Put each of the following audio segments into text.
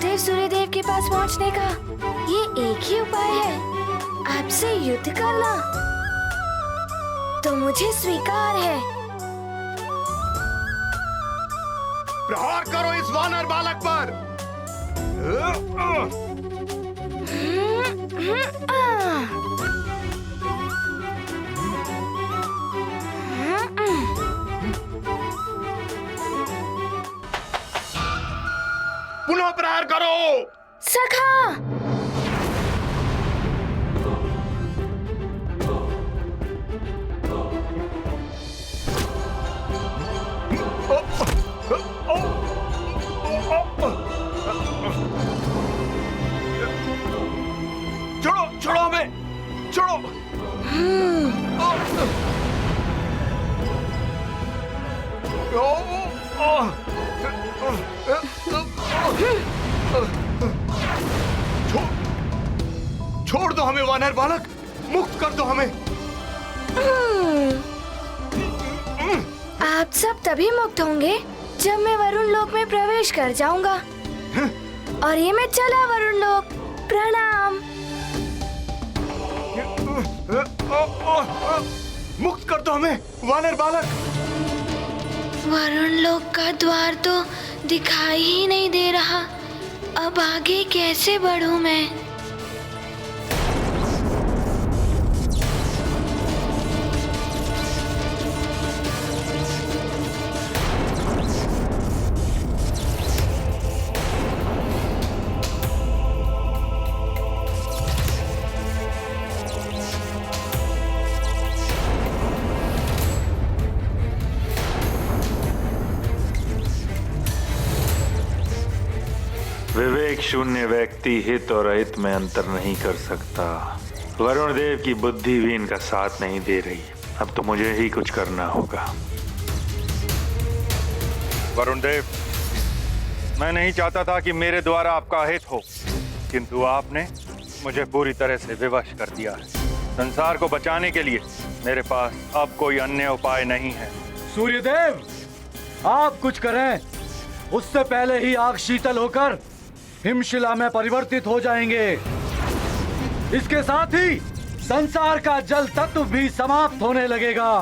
गुरुदेव सूर्यदेव के पास पहुंचने का ये एक ही उपाय है, आपसे युद्ध करना। तो मुझे स्वीकार है। प्रहार करो इस वानर बालक पर। पुनः प्रहार करो। सखा, छोड़ो छोड़ो हमें, छोड़ो। छोड़ दो हमें वानर बालक, मुक्त कर दो हमें। आप सब तभी मुक्त होंगे जब मैं वरुण लोक में प्रवेश कर जाऊंगा। और ये मैं चला वरुण लोक। प्रणाम। मुक्त कर दो हमें वानर बालक। वरुण लोक का द्वार तो दिखाई ही नहीं दे रहा। अब आगे कैसे बढ़ूं मैं? विवेक शून्य व्यक्ति हित और अहित में अंतर नहीं कर सकता। वरुण देव की बुद्धि भी इनका साथ नहीं दे रही। अब तो मुझे ही कुछ करना होगा। वरुण देव, मैं नहीं चाहता था कि मेरे द्वारा आपका हित हो, किंतु आपने मुझे पूरी तरह से विवश कर दिया है। संसार को बचाने के लिए मेरे पास अब कोई अन्य उपाय नहीं है। सूर्यदेव, आप कुछ करें, उससे पहले ही आग शीतल होकर हिमशिला में परिवर्तित हो जाएंगे। इसके साथ ही संसार का जल तत्व भी समाप्त होने लगेगा।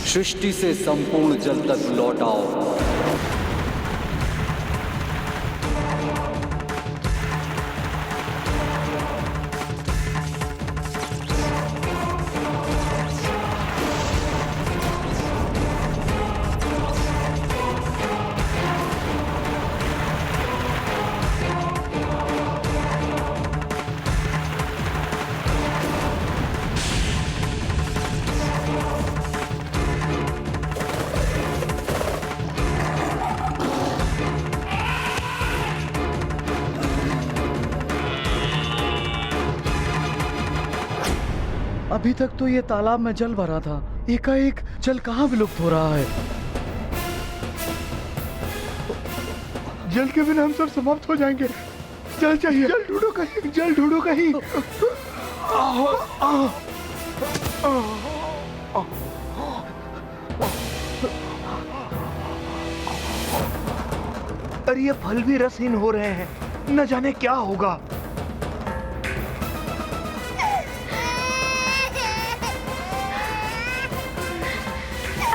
सृष्टि से संपूर्ण जल तक लौटाओ। अभी तक तो ये तालाब में जल भरा था, एकाएक जल कहाँ विलुप्त हो रहा है? जल के बिना हम सब समाप्त हो जाएंगे। जल चाहिए, जल ढूंढो कहीं, जल ढूंढो कहीं। अरे ये फल भी रसहीन हो रहे हैं, न जाने क्या होगा।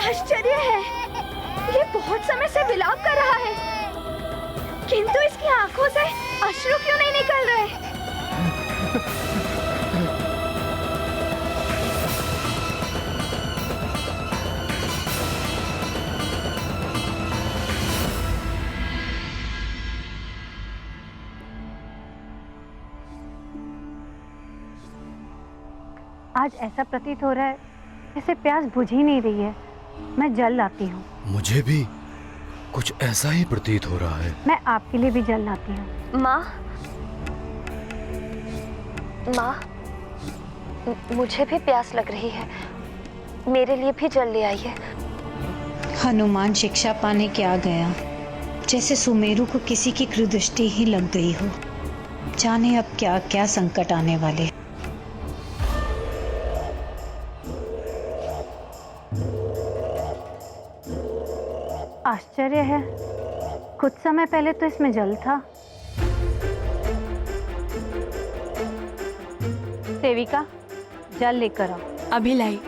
आश्चर्य है, ये बहुत समय से विलाप कर रहा है, किंतु इसकी आंखों से अश्रु क्यों नहीं निकल रहे? आज ऐसा प्रतीत हो रहा है जैसे प्यास बुझ ही नहीं रही है। मैं जल लाती हूँ। मुझे भी कुछ ऐसा ही प्रतीत हो रहा है। मैं आपके लिए भी जल लाती हूँ। माँ, माँ, मुझे भी प्यास लग रही है, मेरे लिए भी जल ले आइए। हनुमान शिक्षा पाने क्या गया, जैसे सुमेरु को किसी की कुदृष्टि ही लग गई हो। जाने अब क्या क्या संकट आने वाले। आश्चर्य है, कुछ समय पहले तो इसमें जल था। सेविका, जल लेकर आओ। अभी लाई।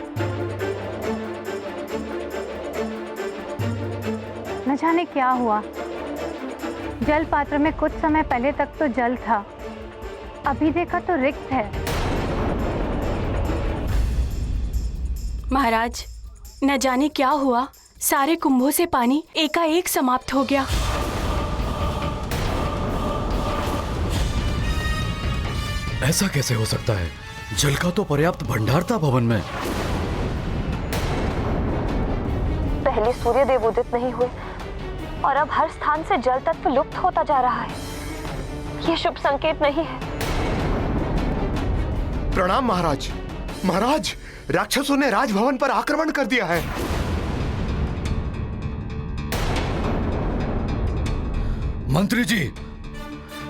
न जाने क्या हुआ, जल पात्र में कुछ समय पहले तक तो जल था, अभी देखा तो रिक्त है। महाराज, न जाने क्या हुआ, सारे कुंभों से पानी एकाएक समाप्त हो गया। ऐसा कैसे हो सकता है? जल का तो पर्याप्त भंडार था भवन में। पहले सूर्यदेव उदित नहीं हुए और अब हर स्थान से जल तत्व लुप्त होता जा रहा है। ये शुभ संकेत नहीं है। प्रणाम महाराज। महाराज, राक्षसों ने राजभवन पर आक्रमण कर दिया है। मंत्री जी,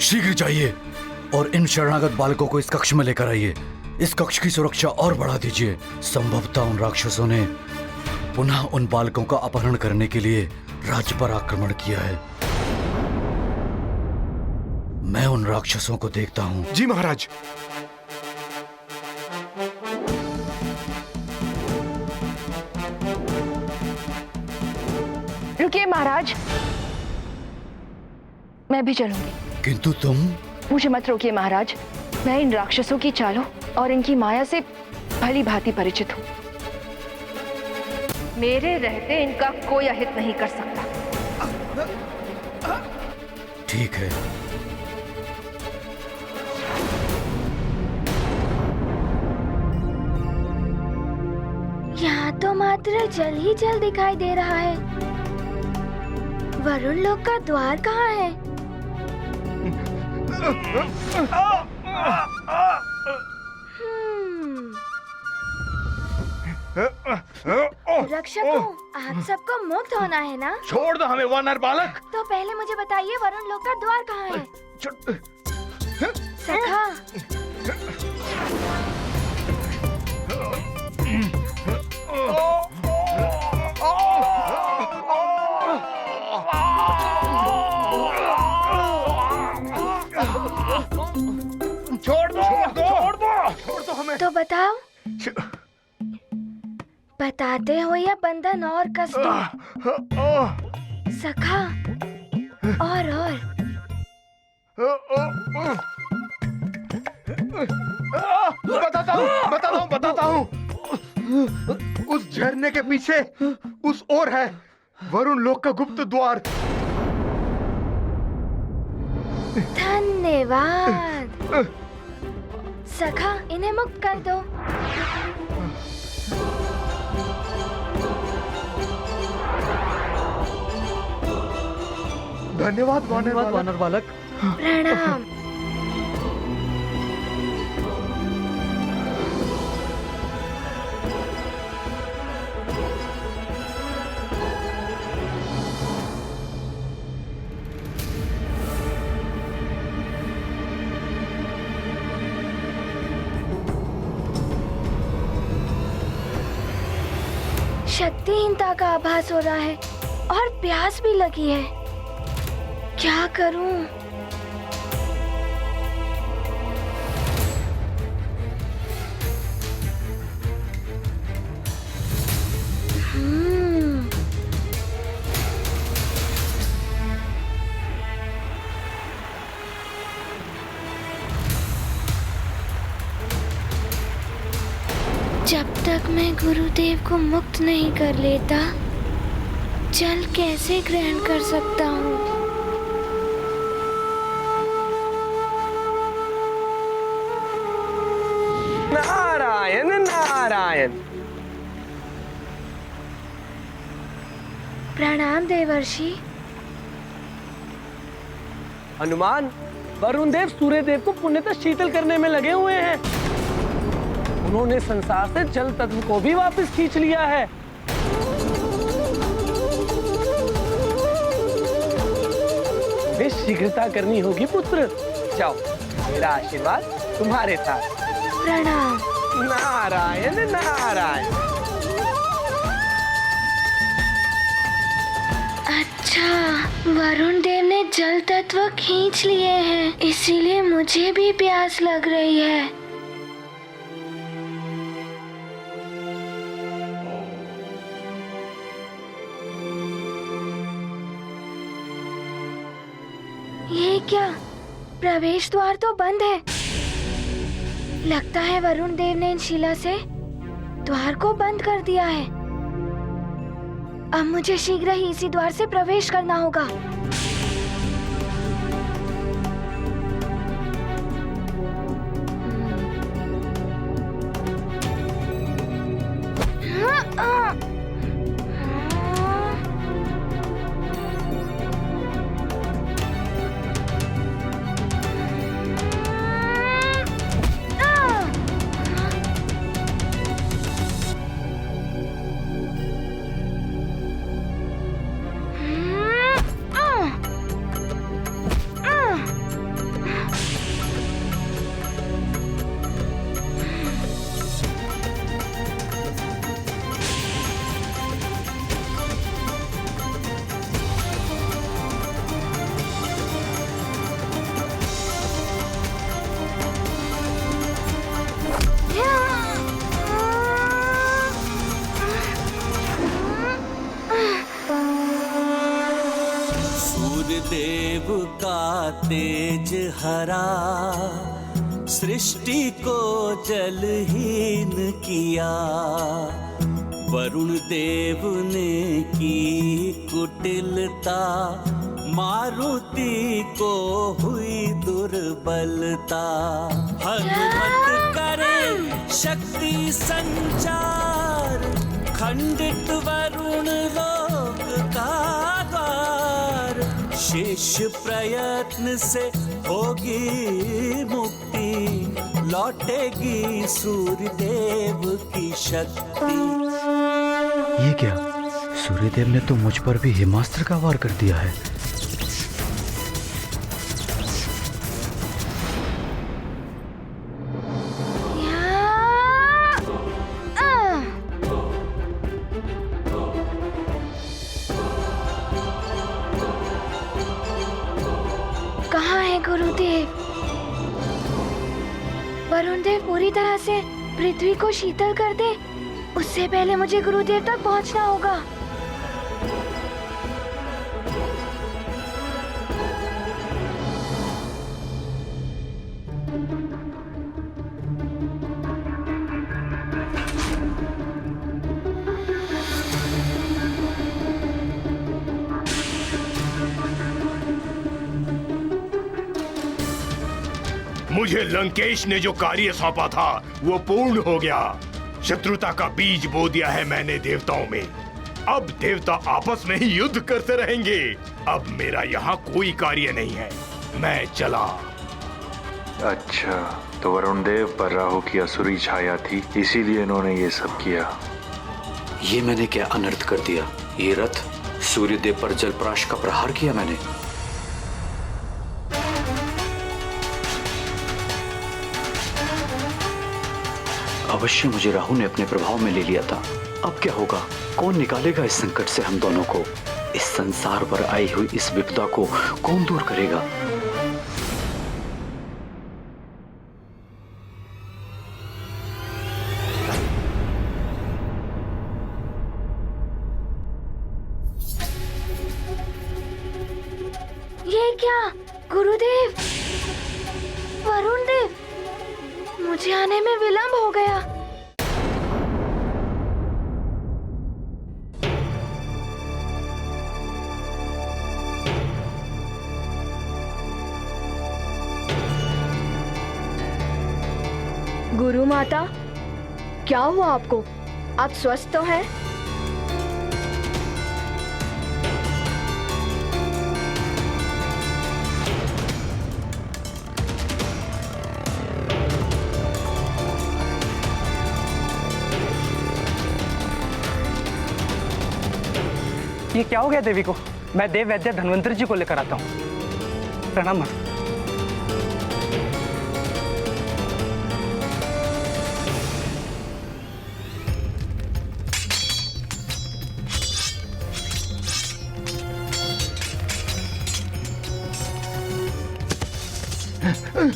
शीघ्र जाइए और इन शरणागत बालकों को इस कक्ष में लेकर आइए। इस कक्ष की सुरक्षा और बढ़ा दीजिए। संभवतः उन राक्षसों ने पुनः उन बालकों का अपहरण करने के लिए राज्य पर आक्रमण किया है। मैं उन राक्षसों को देखता हूँ। जी महाराज। रुकिए महाराज, मैं भी चलूंगी। किंतु तुम? मुझे मत रोकिए महाराज, मैं इन राक्षसों की चालों और इनकी माया से भली भांति परिचित हूँ। मेरे रहते इनका कोई अहित नहीं कर सकता। ठीक है। यहाँ तो मात्र जल ही जल दिखाई दे रहा है। वरुण लोक का द्वार कहाँ है? रक्षकों, आप सबको मुक्त होना है ना? छोड़ दो हमें वानर बालक। तो पहले मुझे बताइए, वरुण लोक का द्वार कहाँ है? सखा, छोड़ दो हमें। तो बताओ, बताते हो या बंधन और कष्ट? सखा, और बताता हूँ। उस झरने के पीछे उस ओर है वरुण लोक का गुप्त द्वार। धन्यवाद। सखा, इन्हें मुक्त कर दो। धन्यवाद वानर बालक। प्रणाम। शक्तिहीनता का आभास हो रहा है और प्यास भी लगी है। क्या करूं? जब तक मैं गुरुदेव को मुक्त नहीं कर लेता, जल कैसे ग्रहण कर सकता हूँ? नारायण नारायण। हिंद। प्रणाम देवर्षि। हनुमान, वरुण देव सूर्य देव को पुण्यतः शीतल करने में लगे हुए हैं। उन्होंने संसार से जल तत्व को भी वापस खींच लिया है। वे शीघ्रता करनी होगी पुत्र। जाओ, मेरा आशीर्वाद तुम्हारे साथ। प्रणाम। नारायण नारायण। अच्छा, वरुण देव ने जल तत्व खींच लिए हैं, इसीलिए मुझे भी प्यास लग रही है। ये क्या? प्रवेश द्वार तो बंद है। लगता है वरुण देव ने इन शिला से द्वार को बंद कर दिया है। अब मुझे शीघ्र ही इसी द्वार से प्रवेश करना होगा। देव का तेज हरा, सृष्टि को जलहीन किया। वरुण देव ने की कुटिलता, मारुति को हुई दुर्बलता। हनुमत करे शक्ति संचार, खंडित वरुण लोक का द्वार। शेष प्रयत्न से होगी मुक्ति, लौटेगी सूर्य देव की शक्ति। ये क्या? सूर्यदेव ने तो मुझ पर भी हिमास्त्र का वार कर दिया है। कहाँ है गुरुदेव? वरुण देव पूरी तरह से पृथ्वी को शीतल कर दे, उससे पहले मुझे गुरुदेव तक पहुंचना होगा। मुझे लंकेश ने जो कार्य सौंपा था वो पूर्ण हो गया। शत्रुता का बीज बो दिया है मैंने देवताओं में। अब देवता आपस में ही युद्ध करते रहेंगे। अब मेरा यहाँ कोई कार्य नहीं है, मैं चला। अच्छा, तो वरुण देव पर राहु की असुरी छाया थी, इसीलिए इन्होंने ये सब किया। ये मैंने क्या अनर्थ कर दिया? ये रथ सूर्यदेव पर जलप्राश का प्रहार किया मैंने। अवश्य मुझे राहु ने अपने प्रभाव में ले लिया था। अब क्या होगा? कौन निकालेगा इस संकट से हम दोनों को? इस संसार पर आई हुई इस विपदा को कौन दूर करेगा? ये क्या? गुरुदेव, वरुण देव, मुझे आने में विलंब हो गया। गुरु माता, क्या हुआ आपको? आप स्वस्थ तो हैं? ये क्या हो गया देवी को? मैं देव वैद्य धन्वंतरी जी को लेकर आता हूँ। प्रणाम माँ।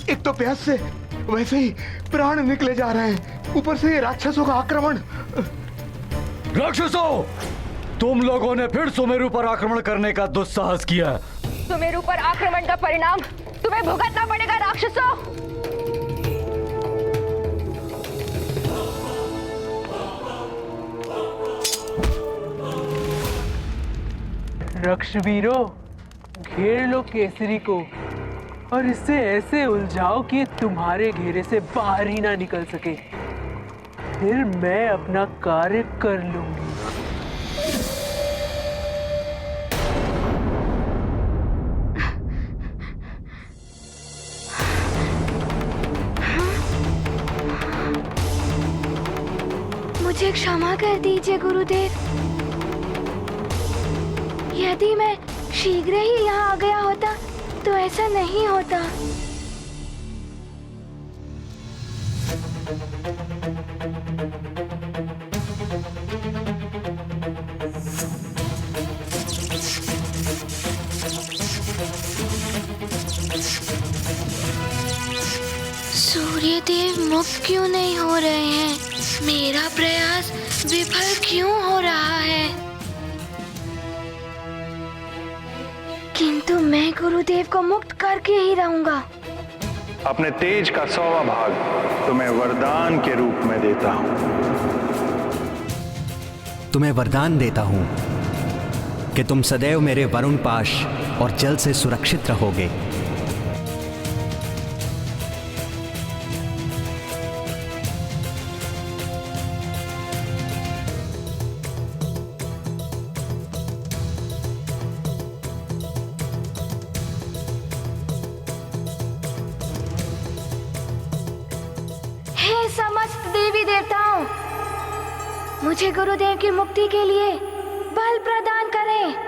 एक तो प्यास से वैसे ही प्राण निकले जा रहे हैं, ऊपर से ये राक्षसों का आक्रमण। राक्षसों, तुम लोगों ने फिर सुमेरु पर आक्रमण करने का दुस्साहस किया। सुमेरु पर आक्रमण का परिणाम तुम्हें भुगतना पड़ेगा राक्षसों। रक्षवीरों, घेर लो केसरी को और इसे ऐसे उलझाओ कि तुम्हारे घेरे से बाहर ही ना निकल सके। फिर मैं अपना कार्य कर लूंगी। मुझे क्षमा कर दीजिए गुरुदेव। यदि मैं शीघ्र ही यहाँ आ गया होता तो ऐसा नहीं होता। सूर्यदेव मुक्त क्यों नहीं हो रहे हैं? मेरा प्रयास विफल क्यों हो रहा है? किंतु मैं गुरुदेव को मुक्त करके ही रहूंगा। अपने तेज का 100वां भाग तुम्हें वरदान के रूप में देता हूं। तुम्हें वरदान देता हूं कि तुम सदैव मेरे वरुण पाश और जल से सुरक्षित रहोगे। समस्त देवी देवताओं, मुझे गुरुदेव की मुक्ति के लिए बल प्रदान करें।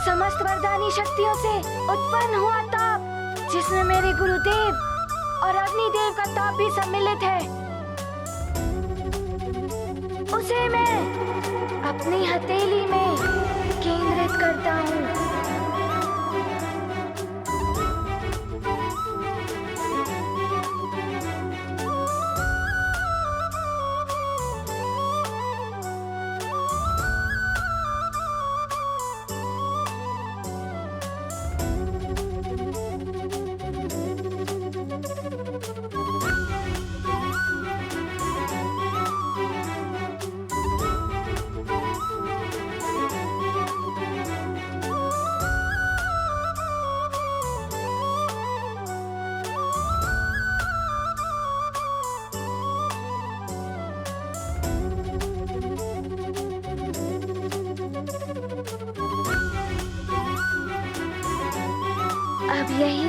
समस्त वरदानी शक्तियों से उत्पन्न हुआ ताप, जिसमें मेरे गुरुदेव और अग्निदेव का ताप भी सम्मिलित है, उसे मैं अपनी हथेली में केंद्रित करता हूँ।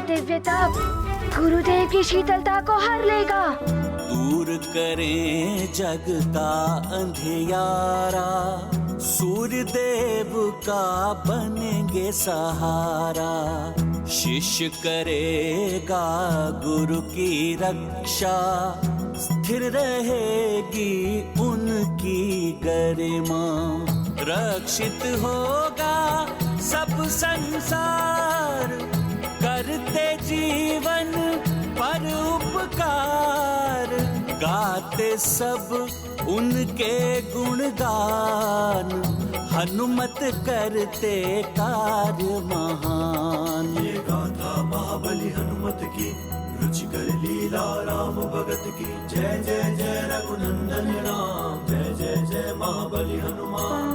दिव्य ताप गुरुदेव की शीतलता को हर लेगा। दूर करें जग का अंधियारा, सूर्य देव का बनेंगे सहारा। शिष्य करेगा गुरु की रक्षा, स्थिर रहेगी उनकी गरिमा। रक्षित होगा सब संसार, करते जीवन पर उपकार। गाते सब उनके गुणगान, हनुमत करते कार्य महान। ये गाथा महाबली हनुमत की, रुचिकर लीला राम भगत की। जय जय जय रघुनंदन राम, जय जय जय महाबली हनुमान।